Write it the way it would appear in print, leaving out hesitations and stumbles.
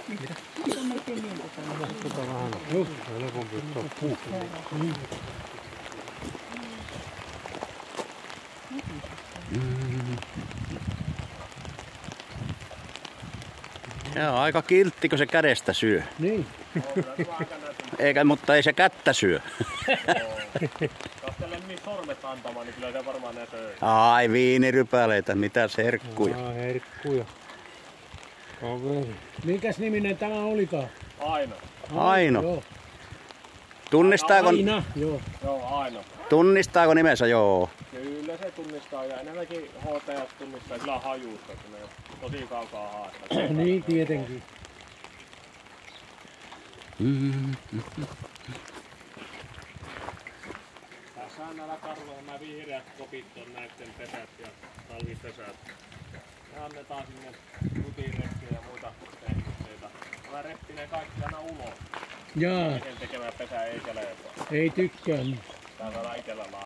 Mitä? Tota vähän. Just, helpompi ottaa puu. Joo, aika kiltti, kun se kädestä syö. Niin. Eikä, mutta ei se kättä syö. Jos teille niin sormet antamaan, niin kyllä se varmaan ne söi. Ai viinirypäleitä, mitä herkkuja. Herkkuja. Kaveri. Minkäs niminen tämä olikaan? Aino. Aino. Joo. Tunnistaako, Aina. Joo. Joo, Aino. tunnistaako nimensä? Joo. Kyllä se tunnistaa ja enemmänkin HTS tunnistaa kyllä hajuusta, kun ne on tosi kaukaa haastaa. Niin tietenkin. Tässä on näillä karvoilla nämä vihreät kopit on näiden pesät ja talvipesät. Ne annetaan sinne rutinretkiä ja muita tehdytteitä. Mä reppi ne kaikki aina ulos. Jaa, Sen tekemään pesä ei kelpaa. ei tykkää. Tää saadaan itellä lahdata.